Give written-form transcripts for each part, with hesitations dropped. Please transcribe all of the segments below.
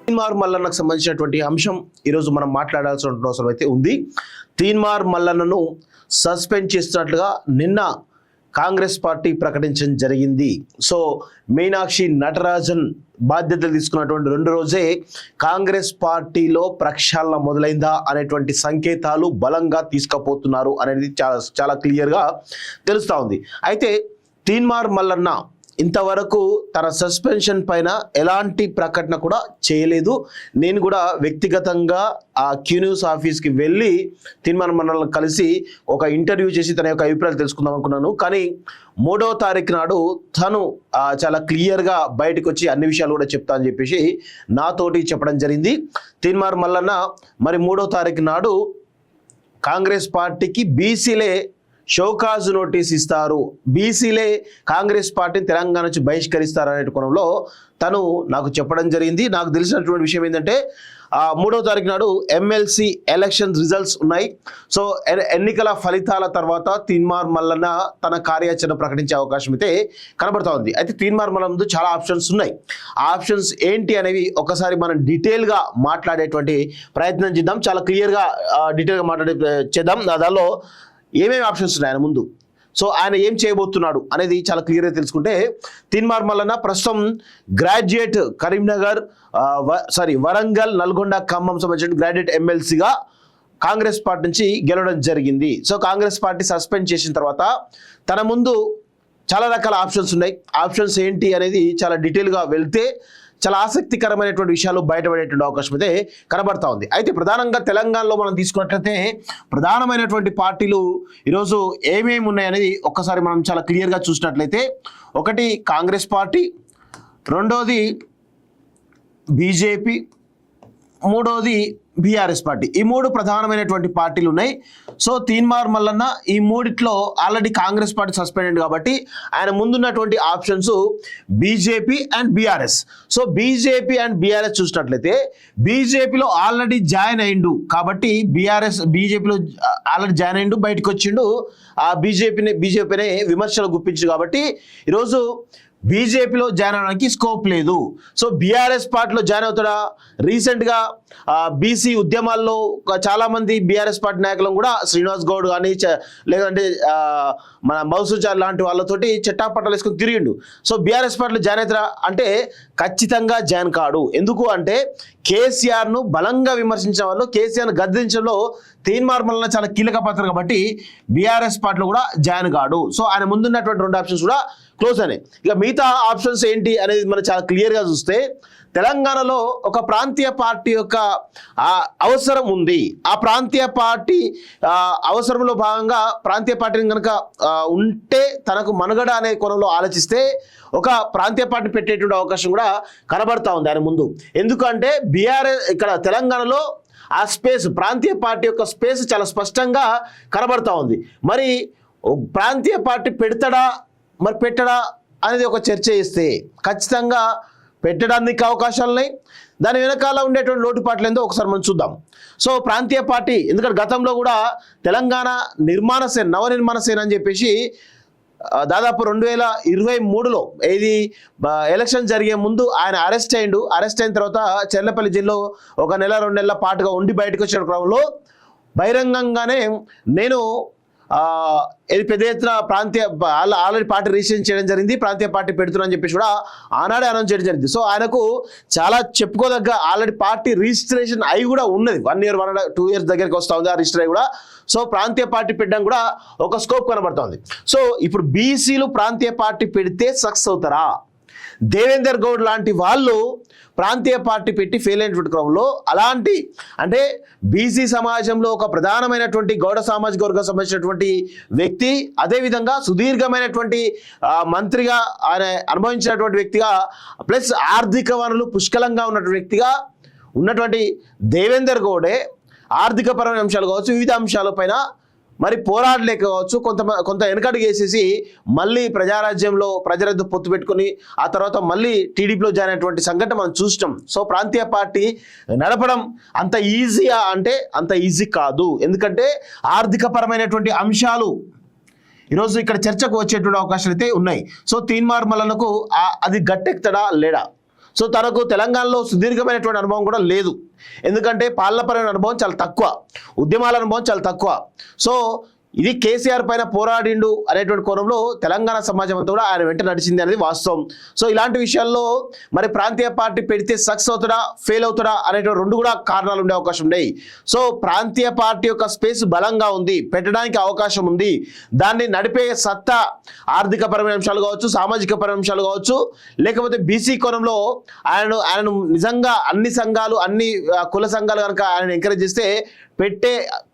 తీన్మార్ మల్లన్నకు సంబంధించినటువంటి అంశం ఈరోజు మనం మాట్లాడాల్సిన అవసరం అయితే ఉంది. తీన్మార్ మల్లన్నను సస్పెండ్ చేస్తున్నట్లుగా నిన్న కాంగ్రెస్ పార్టీ ప్రకటించడం జరిగింది. సో మీనాక్షి నటరాజన్ బాధ్యతలు తీసుకున్నటువంటి 2 రోజే కాంగ్రెస్ పార్టీలో ప్రక్షాళన మొదలైందా అనేటువంటి సంకేతాలు బలంగా తీసుకుపోతున్నారు అనేది చాలా క్లియర్గా తెలుస్తూ ఉంది. అయితే తీన్మార్ మల్లన్న ఇంతవరకు తన సస్పెన్షన్ పైన ఎలాంటి ప్రకటన కూడా చేయలేదు. నేను కూడా వ్యక్తిగతంగా ఆ క్యూన్యూస్ ఆఫీస్కి వెళ్ళి తీన్మార్ మల్లన్నను కలిసి ఒక ఇంటర్వ్యూ చేసి తన యొక్క అభిప్రాయాలు తెలుసుకుందాం అనుకున్నాను. కానీ 3వ తారీఖు నాడు తను చాలా క్లియర్గా బయటకు వచ్చి అన్ని విషయాలు కూడా చెప్తా అని చెప్పేసి నాతోటి చెప్పడం జరిగింది. తీన్మార్ మల్లన్న మరి 3వ తారీఖు నాడు కాంగ్రెస్ పార్టీకి బీసీలే షోకాజ్ నోటీస్ ఇస్తారు, బీసీలే కాంగ్రెస్ పార్టీని తెలంగాణ నుంచి బహిష్కరిస్తారు అనే కోణంలో తను నాకు చెప్పడం జరిగింది. నాకు తెలిసినటువంటి విషయం ఏంటంటే 3వ తారీఖు నాడు ఎమ్మెల్సీ ఎలక్షన్ రిజల్ట్స్ ఉన్నాయి. సో ఎన్నికల ఫలితాల తర్వాత తీన్మార్ మల్లన్న తన కార్యాచరణ ప్రకటించే అవకాశం అయితే కనబడుతూ ఉంది. అయితే తీన్మార్ మల్లన్న ముందు చాలా ఆప్షన్స్ ఉన్నాయి. ఆ ఆప్షన్స్ ఏంటి అనేవి ఒకసారి మనం డీటెయిల్గా మాట్లాడేటువంటి ప్రయత్నం చేద్దాం. చాలా క్లియర్గా డీటెయిల్గా చేద్దాం. దానిలో ఏమేమి ఆప్షన్స్ ఉన్నాయి ఆయన ముందు, సో ఆయన ఏం చేయబోతున్నాడు అనేది చాలా క్లియర్గా తెలుసుకుంటే, తీన్మార్ మల్లన్న ప్రస్తుతం గ్రాడ్యుయేట్ కరీంనగర్ వరంగల్, నల్గొండ, ఖమ్మం సంబంధించిన గ్రాడ్యుయేట్ ఎమ్మెల్సీగా కాంగ్రెస్ పార్టీ నుంచి గెలవడం జరిగింది. సో కాంగ్రెస్ పార్టీ సస్పెండ్ చేసిన తర్వాత తన ముందు చాలా రకాల ఆప్షన్స్ ఉన్నాయి. ఆప్షన్స్ ఏంటి అనేది చాలా డీటెయిల్గా వెళ్తే చాలా ఆసక్తికరమైనటువంటి విషయాలు బయటపడేటువంటి అవకాశం అయితే కనబడతా ఉంది. అయితే ప్రధానంగా తెలంగాణలో మనం తీసుకున్నట్లయితే ప్రధానమైనటువంటి పార్టీలు ఈరోజు ఏమేమి ఉన్నాయనేది ఒక్కసారి మనం చాలా క్లియర్గా చూసినట్లయితే, ఒకటి కాంగ్రెస్ పార్టీ, రెండోది బీజేపీ, మూడోది బీఆర్ఎస్ పార్టీ. ఈ 3 ప్రధానమైనటువంటి పార్టీలు ఉన్నాయి. సో తీన్మార్ మల్లన్న ఈ 3ట్లో ఆల్రెడీ కాంగ్రెస్ పార్టీ సస్పెండెడ్ కాబట్టి ఆయన ముందున్నటువంటి options BJP and BRS. So BJP and BRS చూసినట్లయితే బీజేపీలో ఆల్రెడీ జాయిన్ అయిండు కాబట్టి బీజేపీలో ఆల్రెడీ జాయిన్ అయిండు, బయటకు వచ్చిండు. ఆ బీజేపీనే విమర్శలు గుప్పించు కాబట్టి ఈరోజు బీజేపీలో జాయిన్ అవడానికి స్కోప్ లేదు. సో బీఆర్ఎస్ పార్టీలో జాయిన్ అవుతాడా? రీసెంట్గా బీసీ ఉద్యమాల్లో చాలామంది బీఆర్ఎస్ పార్టీ నాయకులను కూడా శ్రీనివాస్ గౌడ్ కానీ లేదంటే మన మౌసూచార్ లాంటి వాళ్ళతోటి చట్టాపట్టాలు వేసుకొని తిరిగిండు. సో బీఆర్ఎస్ పార్టీలో జాయిన్ అవుతారా అంటే ఖచ్చితంగా జాయిన్ కాడు. ఎందుకు అంటే కేసీఆర్ను బలంగా విమర్శించిన వాళ్ళు, కేసీఆర్ను గద్దించడంలో తీన్మార్ మల్లన్న చాలా కీలక పాత్ర కాబట్టి బీఆర్ఎస్ పార్టీలో కూడా జాయిన్ కాడు. సో ఆయన ముందున్నటువంటి 2 ఆప్షన్స్ కూడా క్లోజ్ అయినాయి. ఇక మిగతా ఆప్షన్స్ ఏంటి అనేది మనం చాలా క్లియర్గా చూస్తే, తెలంగాణలో ఒక ప్రాంతీయ పార్టీ యొక్క అవసరం ఉంది. ఆ ప్రాంతీయ పార్టీ అవసరంలో భాగంగా ప్రాంతీయ పార్టీని కనుక ఉంటే తనకు మనుగడ అనే కోణంలో ఆలోచిస్తే ఒక ప్రాంతీయ పార్టీ పెట్టేటువంటి అవకాశం కూడా కనబడతా ఉంది ఆయన ముందు. ఎందుకంటే బీఆర్ఎస్ ఇక్కడ తెలంగాణలో ఆ స్పేస్, ప్రాంతీయ పార్టీ యొక్క స్పేస్ చాలా స్పష్టంగా కనబడతా ఉంది. మరి ప్రాంతీయ పార్టీ పెడతాడా మరి పెట్టడా అనేది ఒక చర్చ చేస్తే ఖచ్చితంగా పెట్టడానికి అవకాశాలు ఉన్నాయి. దాని వెనకాల ఉండేటువంటి లోటుపాట్లు ఏందో ఒకసారి మనం చూద్దాం. సో ప్రాంతీయ పార్టీ, ఎందుకంటే గతంలో కూడా తెలంగాణ నవనిర్మాణ సేన అని చెప్పేసి దాదాపు 2023లో ఇది ఎలక్షన్ జరిగే ముందు ఆయన అరెస్ట్ అయిన తర్వాత చెర్లపల్లి జిల్లాలో 1 నెల 2 నెలల పాటుగా ఉండి బయటకు వచ్చిన క్రమంలో బహిరంగంగానే నేను ఇది పెద్ద ఎత్తున ప్రాంతీయ ఆల్రెడీ పార్టీ రిజిస్ట్రేషన్ చేయడం జరిగింది, ప్రాంతీయ పార్టీ పెడుతున్నారని చెప్పేసి కూడా ఆనాడే అనౌన్స్ చేయడం జరిగింది. సో ఆయనకు చాలా చెప్పుకోదగ్గ ఆల్రెడీ పార్టీ రిజిస్ట్రేషన్ అయి కూడా ఉన్నది. 1 year 2 years దగ్గరికి వస్తూ ఉంది ఆ రిజిస్టర్ అయి కూడా. సో ప్రాంతీయ పార్టీ పెట్టడం కూడా ఒక స్కోప్ కనబడుతుంది. సో ఇప్పుడు బీసీలు ప్రాంతీయ పార్టీ పెడితే సక్సెస్ అవుతారా? దేవేందర్ గౌడ్ లాంటి వాళ్ళు ప్రాంతీయ పార్టీ పెట్టి ఫెయిల్ అయినటువంటి క్రమంలో అలాంటి అంటే బీసీ సమాజంలో ఒక ప్రధానమైనటువంటి గౌడ సామాజిక వర్గం సంబంధించినటువంటి వ్యక్తి, అదేవిధంగా సుదీర్ఘమైనటువంటి మంత్రిగా ఆయన అనుభవించినటువంటి వ్యక్తిగా, ప్లస్ ఆర్థిక వనరులు పుష్కలంగా ఉన్నటువంటి వ్యక్తిగా ఉన్నటువంటి దేవేందర్ గౌడే ఆర్థికపరమైన అంశాలు కావచ్చు, వివిధ అంశాలపైన మరి పోరాడలేక కావచ్చు కొంత వెనకడుగు వేసేసి మళ్ళీ ప్రజారాజ్యంలో ప్రజలతో పొత్తు పెట్టుకుని ఆ తర్వాత మళ్ళీ టీడీపీలో జాయిన్ అయినటువంటి సంఘటన మనం చూస్తాం. సో ప్రాంతీయ పార్టీ నడపడం అంత ఈజీయా అంటే అంత ఈజీ కాదు. ఎందుకంటే ఆర్థికపరమైనటువంటి అంశాలు ఈరోజు ఇక్కడ చర్చకు వచ్చేటువంటి అవకాశాలు అయితే ఉన్నాయి. సో తీన్మార్ మల్లన్నకు అది గట్టెక్కుతాడా లేడా? సో తనకు తెలంగాణలో సుదీర్ఘమైనటువంటి అనుభవం కూడా లేదు, ఎందుకంటే పాలనపరమైన అనుభవం చాలా తక్కువ, ఉద్యమాల అనుభవం చాలా తక్కువ. సో ఇది కేసీఆర్ పైన పోరాడిండు అనేటువంటి కోణంలో తెలంగాణ సమాజం అంతా కూడా ఆయన వెంట నడిచింది అనేది వాస్తవం. సో ఇలాంటి విషయాల్లో మరి ప్రాంతీయ పార్టీ పెడితే సక్సెస్ అవుతాడా ఫెయిల్ అవుతాడా అనేటువంటి రెండు కూడా కారణాలు ఉండే అవకాశం ఉన్నాయి. సో ప్రాంతీయ పార్టీ యొక్క స్పేస్ బలంగా ఉంది, పెట్టడానికి అవకాశం ఉంది. దాన్ని నడిపే సత్తా ఆర్థికపరమైన అంశాలు కావచ్చు, సామాజిక పరమైన అంశాలు కావచ్చు, లేకపోతే బీసీ కోణంలో ఆయనను నిజంగా అన్ని సంఘాలు అన్ని కుల సంఘాలు కనుక ఆయన ఎంకరేజ్ చేస్తే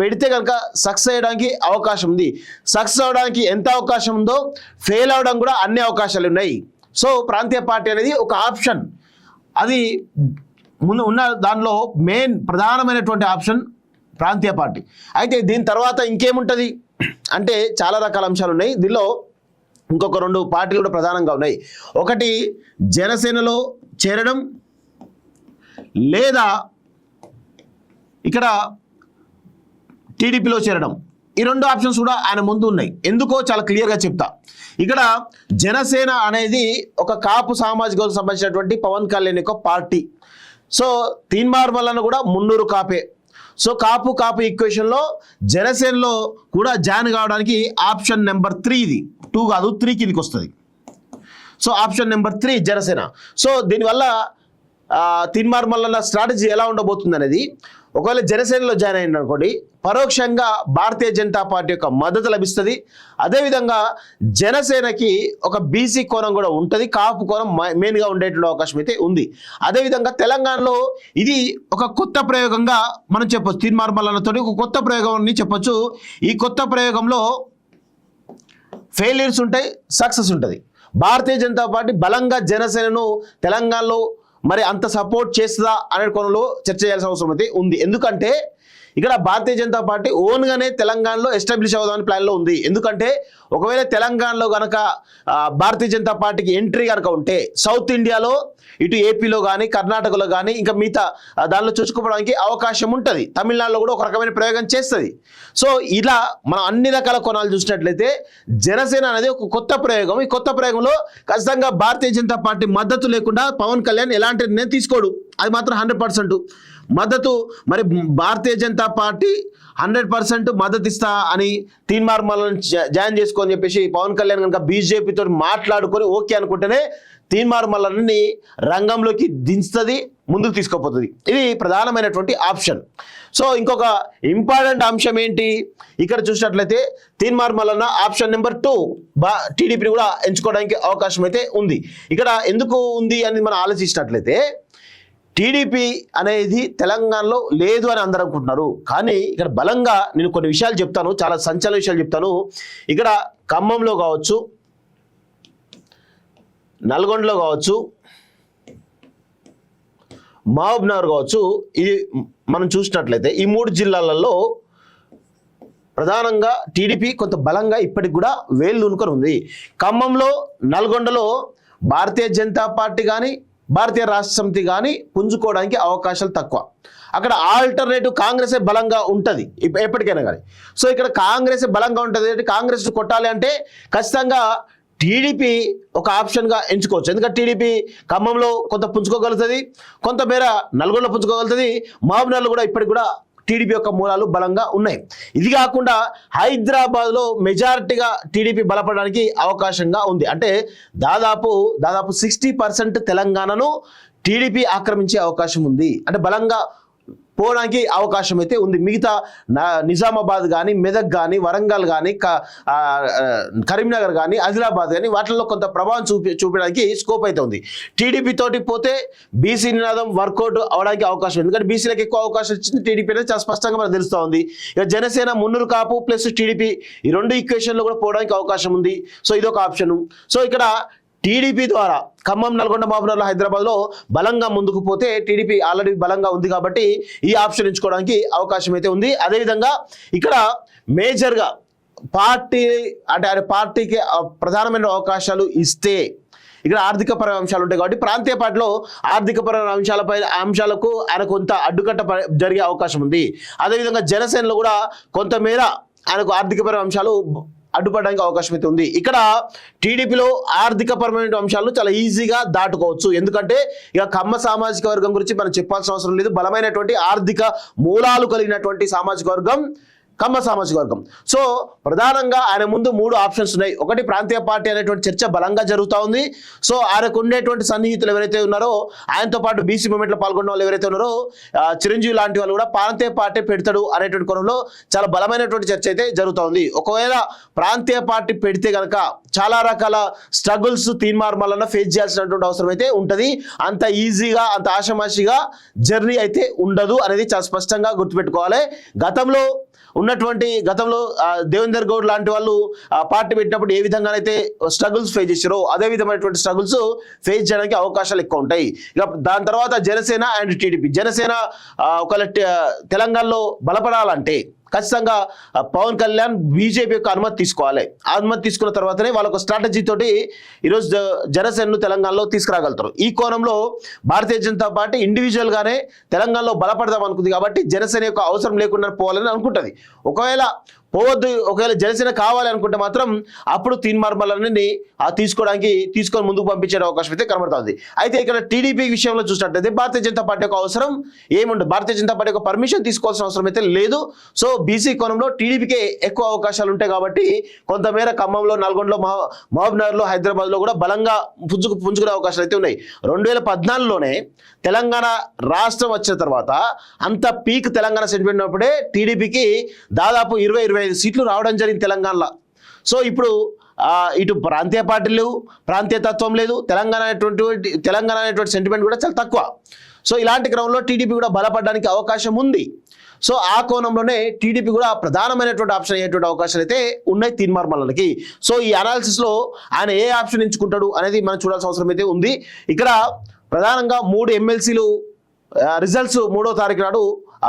పెడితే కనుక సక్సెస్ అయ్యడానికి అవకాశం ఉంది. సక్సెస్ అవడానికి ఎంత అవకాశం ఉందో ఫెయిల్ అవడం కూడా అన్ని అవకాశాలు ఉన్నాయి. సో ప్రాంతీయ పార్టీ అనేది ఒక ఆప్షన్, అది ముందు ఉన్న దానిలో మెయిన్ ప్రధానమైనటువంటి ఆప్షన్ ప్రాంతీయ పార్టీ. అయితే దీని తర్వాత ఇంకేముంటుంది అంటే చాలా రకాల అంశాలు ఉన్నాయి. దీనిలో ఇంకొక 2 పార్టీలు కూడా ప్రధానంగా ఉన్నాయి. ఒకటి జనసేనలో చేరడం, లేదా ఇక్కడ టీడీపీలో చేరడం. ఈ 2 ఆప్షన్స్ కూడా ఆయన ముందు ఉన్నాయి. ఎందుకో చాలా క్లియర్గా చెప్తా. ఇక్కడ జనసేన అనేది ఒక కాపు సామాజిక వర్గం సంబంధించినటువంటి పవన్ కళ్యాణ్ యొక్క పార్టీ. సో తీన్మార్ వలన కూడా మున్నూరు కాపే. సో కాపు ఈక్వేషన్లో జనసేనలో కూడా జాయిన్ కావడానికి ఆప్షన్ నెంబర్ 3 ఇది, 2 కాదు 3 కిందికి వస్తుంది. So option number 3 Janasena. So దీనివల్ల తీన్మార్ మల్లన్న స్ట్రాటజీ ఎలా ఉండబోతుంది అనేది, ఒకవేళ జనసేనలో జాయిన్ అయ్యింది అనుకోండి, పరోక్షంగా భారతీయ జనతా పార్టీ యొక్క మద్దతు లభిస్తుంది. అదేవిధంగా జనసేనకి ఒక బీసీ కోణం కూడా ఉంటుంది, కాపు కోణం మెయిన్గా ఉండేటువంటి అవకాశం అయితే ఉంది. అదేవిధంగా తెలంగాణలో ఇది ఒక కొత్త ప్రయోగంగా మనం చెప్పొచ్చు, తీన్మార్ మల్లన్నతో ఒక కొత్త ప్రయోగం అని చెప్పొచ్చు. ఈ కొత్త ప్రయోగంలో ఫెయిల్యూర్స్ ఉంటాయి, సక్సెస్ ఉంటుంది. భారతీయ జనతా పార్టీ బలంగా జనసేనను తెలంగాణలో మరి అంత సపోర్ట్ చేస్తుందా అనే కోణంలో చర్చ చేయాల్సిన అవసరం అయితే ఉంది. ఎందుకంటే ఇక్కడ భారతీయ జనతా పార్టీ ఓన్గానే తెలంగాణలో ఎస్టాబ్లిష్ అవుదామని ప్లాన్లో ఉంది. ఎందుకంటే ఒకవేళ తెలంగాణలో కనుక భారతీయ జనతా పార్టీకి ఎంట్రీ కనుక ఉంటే సౌత్ ఇండియాలో ఇటు ఏపీలో కానీ కర్ణాటకలో కానీ ఇంకా మిగతా దానిలో చూసుకోవడానికి అవకాశం ఉంటుంది. తమిళనాడులో కూడా ఒక రకమైన ప్రయోగం చేస్తుంది. సో ఇలా మనం అన్ని రకాల కోణాలు చూసినట్లయితే జనసేన అనేది ఒక కొత్త ప్రయోగం. ఈ కొత్త ప్రయోగంలో ఖచ్చితంగా భారతీయ జనతా పార్టీ మద్దతు లేకుండా పవన్ కళ్యాణ్ ఎలాంటి నిర్ణయం తీసుకోడు, అది మాత్రం 100% మద్దతు. మరి భారతీయ జనతా పార్టీ 100% మద్దతు ఇస్తా అని తీన్మార్ మల్లన్న జాయిన్ చేసుకోని చెప్పేసి పవన్ కళ్యాణ్ కనుక బీజేపీతో మాట్లాడుకొని ఓకే అనుకుంటేనే తీన్మార్ మల్లన్నని రంగంలోకి దించుతుంది, ముందుకు తీసుకుపోతుంది. ఇది ప్రధానమైనటువంటి ఆప్షన్. సో ఇంకొక ఇంపార్టెంట్ అంశం ఏంటి ఇక్కడ చూసినట్లయితే, తీన్మార్ మల్లన్న ఆప్షన్ నెంబర్ 2 టీడీపీని కూడా ఎంచుకోవడానికి అవకాశం అయితే ఉంది. ఇక్కడ ఎందుకు ఉంది అని మనం ఆలోచించినట్లయితే, టీడీపీ అనేది తెలంగాణలో లేదు అని అందరూ అనుకుంటున్నారు. కానీ ఇక్కడ బలంగా నేను కొన్ని విషయాలు చెప్తాను, చాలా సంచలన విషయాలు చెప్తాను. ఇక్కడ ఖమ్మంలో కావచ్చు, నల్గొండలో కావచ్చు, మహబూబ్నగర్ కావచ్చు, ఇది మనం చూసినట్లయితే ఈ 3 జిల్లాలలో ప్రధానంగా టీడీపీ కొంత బలంగా ఇప్పటికి కూడా వేళ్ళూనుకొని ఉంది. ఖమ్మంలో, నల్గొండలో భారతీయ జనతా పార్టీ కానీ భారతీయ రాష్ట్ర సమితి కానీ పుంజుకోవడానికి అవకాశాలు తక్కువ. అక్కడ ఆల్టర్నేటివ్ కాంగ్రెసే బలంగా ఉంటుంది ఎప్పటికైనా కానీ. సో ఇక్కడ కాంగ్రెసే బలంగా ఉంటుంది. కాంగ్రెస్ కొట్టాలి అంటే ఖచ్చితంగా టీడీపీ ఒక ఆప్షన్గా ఎంచుకోవచ్చు. ఎందుకంటే టీడీపీ ఖమ్మంలో కొంత పుంజుకోగలుగుతుంది, కొంతమేర నల్గొండలో పుంజుకోగలుగుతుంది, మహబూబ్నగర్లో కూడా ఇప్పటికి కూడా టీడీపీ యొక్క మూలాలు బలంగా ఉన్నాయి. ఇది కాకుండా హైదరాబాద్లో మెజారిటీగా టీడీపీ బలపడడానికి అవకాశంగా ఉంది. అంటే దాదాపు 60% తెలంగాణను టీడీపీ ఆక్రమించే అవకాశం ఉంది. అంటే బలంగా పోవడానికి అవకాశం అయితే ఉంది. మిగతా నిజామాబాద్ కానీ, మెదక్ కానీ, వరంగల్ కానీ, కరీంనగర్ కానీ, ఆదిలాబాద్ కానీ వాటిల్లో కొంత ప్రభావం చూపించడానికి స్కోప్ అయితే ఉంది. టీడీపీ తోటి పోతే బీసీ నినాదం వర్కౌట్ అవడానికి అవకాశం, ఎందుకంటే బీసీలకు ఎక్కువ అవకాశం ఇచ్చింది టీడీపీ అనేది చాలా స్పష్టంగా మనకు తెలుస్తూ ఉంది. ఇక జనసేన మున్నూరు కాపు ప్లస్ టీడీపీ ఈ 2 ఈక్వేషన్లో కూడా పోవడానికి అవకాశం ఉంది. సో ఇదొక ఆప్షను. సో ఇక్కడ టీడీపీ ద్వారా ఖమ్మం, నల్గొండ, మహబూబ్నగర్, హైదరాబాద్లో బలంగా ముందుకు పోతే టీడీపీ ఆల్రెడీ బలంగా ఉంది కాబట్టి ఈ ఆప్షన్ ఎంచుకోవడానికి అవకాశం అయితే ఉంది. అదేవిధంగా ఇక్కడ మేజర్గా పార్టీ అంటే ఆయన పార్టీకి ప్రధానమైన అవకాశాలు ఇస్తే ఇక్కడ ఆర్థికపరమైన అంశాలు ఉంటాయి కాబట్టి ప్రాంతీయ పార్టీలో ఆర్థికపరమైన అంశాలకు ఆయన కొంత అడ్డుకట్ట జరిగే అవకాశం ఉంది. అదేవిధంగా జనసేనలో కూడా కొంతమేర ఆయనకు ఆర్థికపరమైన అంశాలు అడ్డుపడడానికి అవకాశం అయితే ఉంది. ఇక్కడ టీడీపీలో ఆర్థిక పరమైన అంశాలను చాలా ఈజీగా దాటుకోవచ్చు. ఎందుకంటే ఇక కమ్మ సామాజిక వర్గం గురించి మనం చెప్పాల్సిన అవసరం లేదు. బలమైనటువంటి ఆర్థిక మూలాలు కలిగినటువంటి సామాజిక వర్గం కమ్మ సామాజిక వర్గం. సో ప్రధానంగా ఆయన ముందు 3 ఆప్షన్స్ ఉన్నాయి. ఒకటి ప్రాంతీయ పార్టీ అనేటువంటి చర్చ బలంగా జరుగుతూ ఉంది. సో ఆయనకు ఉండేటువంటి సన్నిహితులు ఎవరైతే ఉన్నారో, ఆయనతో పాటు బీసీ మూవ్మెంట్లో పాల్గొన్న వాళ్ళు ఎవరైతే ఉన్నారో, చిరంజీవి లాంటి వాళ్ళు కూడా ప్రాంతీయ పార్టీ పెడతాడు అనేటువంటి కోణంలో చాలా బలమైనటువంటి చర్చ అయితే జరుగుతూ ఉంది. ఒకవేళ ప్రాంతీయ పార్టీ పెడితే కనుక చాలా రకాల స్ట్రగుల్స్ తీన్మార్ మల్లన్న ఫేస్ చేయాల్సినటువంటి అవసరం అయితే ఉంటుంది. అంత ఈజీగా అంత ఆషమాషిగా జర్నీ అయితే ఉండదు అనేది చాలా స్పష్టంగా గుర్తుపెట్టుకోవాలి. గతంలో దేవేందర్ గౌడ్ లాంటి వాళ్ళు పార్టీ పెట్టినప్పుడు ఏ విధంగానైతే స్ట్రగుల్స్ ఫేస్ చేశారో అదే విధమైనటువంటి స్ట్రగుల్స్ ఫేస్ చేయడానికి అవకాశాలు ఎక్కువ ఉంటాయి. ఇక దాని తర్వాత జనసేన అండ్ టీడీపీ. జనసేన ఒకవేళ తెలంగాణలో బలపడాలంటే ఖచ్చితంగా పవన్ కళ్యాణ్ బీజేపీ యొక్క అనుమతి తీసుకోవాలి. అనుమతి తీసుకున్న తర్వాతనే వాళ్ళ ఒక స్ట్రాటజీ తోటి ఈరోజు జనసేనను తెలంగాణలో తీసుకురాగలుగుతారు. ఈ కోణంలో భారతీయ జనతా పార్టీ ఇండివిజువల్గానే తెలంగాణలో బలపడదాం అనుకుంది కాబట్టి జనసేన యొక్క అవసరం లేకుండా పోవాలని అనుకుంటుంది. ఒకవేళ జనసేన కావాలి అనుకుంటే మాత్రం అప్పుడు తీన్మార్ మల్లన్నని తీసుకొని ముందుకు పంపించే అవకాశం అయితే కనబడుతుంది. అయితే ఇక్కడ టీడీపీ విషయంలో చూసినట్లయితే భారతీయ జనతా పార్టీ యొక్క అవసరం ఏముండదు. భారతీయ జనతా పార్టీ యొక్క పర్మిషన్ తీసుకోవాల్సిన అవసరం అయితే లేదు. సో బీసీ కోణంలో టీడీపీకే ఎక్కువ అవకాశాలు ఉంటాయి కాబట్టి కొంతమేర ఖమ్మంలో, నల్గొండలో, మహబూబ్నగర్లో, హైదరాబాద్లో కూడా బలంగా పుంజుకునే అవకాశాలు అయితే ఉన్నాయి. 2014లోనే తెలంగాణ రాష్ట్రం వచ్చిన తర్వాత అంత పీక్ తెలంగాణ సెంటిమెంట్ ఉన్నప్పుడే టీడీపీకి దాదాపు 20-25 సీట్లు రావడం జరిగింది తెలంగాణలో. సో ఇప్పుడు ఇటు ప్రాంతీయ పార్టీలు లేవు, ప్రాంతీయ తత్వం లేదు, తెలంగాణ అనేటువంటి సెంటిమెంట్ కూడా చాలా తక్కువ. సో ఇలాంటి క్రమంలో టీడీపీ కూడా బలపడడానికి అవకాశం ఉంది. సో ఆ కోణంలోనే టీడీపీ కూడా ప్రధానమైనటువంటి ఆప్షన్ అయ్యేటువంటి అవకాశాలు అయితే ఉన్నాయి తీన్మార్ మల్లన్నకి. సో ఈ అనాలిసిస్లో ఆయన ఏ ఆప్షన్ ఎంచుకుంటాడు అనేది మనం చూడాల్సిన అవసరం అయితే ఉంది. ఇక్కడ ప్రధానంగా 3 ఎమ్మెల్సీలు రిజల్ట్స్ 3వ తారీఖు నాడు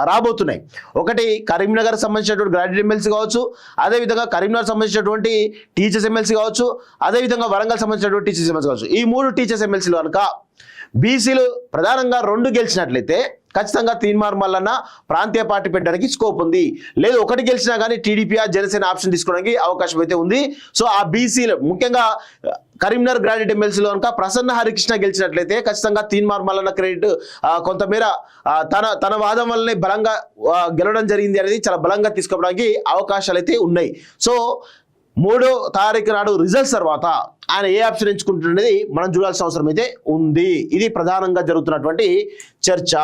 రాబోతున్నాయి. ఒకటి కరీంనగర్ సంబంధించినటువంటి గ్రాడ్యుయేట్ ఎమ్మెల్సీ కావచ్చు, అదేవిధంగా కరీంనగర్ సంబంధించినటువంటి టీచర్స్ ఎమ్మెల్సీ కావచ్చు, అదేవిధంగా వరంగల్ సంబంధించినటువంటి టీచర్స్ ఎమ్మెల్సీ కావచ్చు. ఈ 3 టీచర్స్ ఎమ్మెల్సీలు కనుక బీసీలు ప్రధానంగా 2 గెలిచినట్లయితే ఖచ్చితంగా తీన్మార్ మల్లన్న ప్రాంతీయ పార్టీ పెట్టడానికి స్కోప్ ఉంది. లేదు 1 గెలిచినా కానీ టీడీపీ జనసేన ఆప్షన్ తీసుకోవడానికి అవకాశం అయితే ఉంది. సో ఆ బీసీలు ముఖ్యంగా కరీంనగర్ గ్రాడ్యుయేట్ ఎమ్మెల్సీలో కనుక ప్రసన్న హరికృష్ణ గెలిచినట్లయితే ఖచ్చితంగా తీన్మార్ మల్లన్న క్రెడిట్ కొంతమేర తన వాదం వల్లనే బలంగా గెలవడం జరిగింది అనేది చాలా బలంగా తీసుకోవడానికి అవకాశాలు అయితే ఉన్నాయి. సో 3వ తారీఖు నాడు రిజల్ట్స్ తర్వాత ఆయన ఏ ఆప్షన్ ఎంచుకుంటున్నది మనం చూడాల్సిన అవసరం అయితే ఉంది. ఇది ప్రధానంగా జరుగుతున్నటువంటి చర్చ.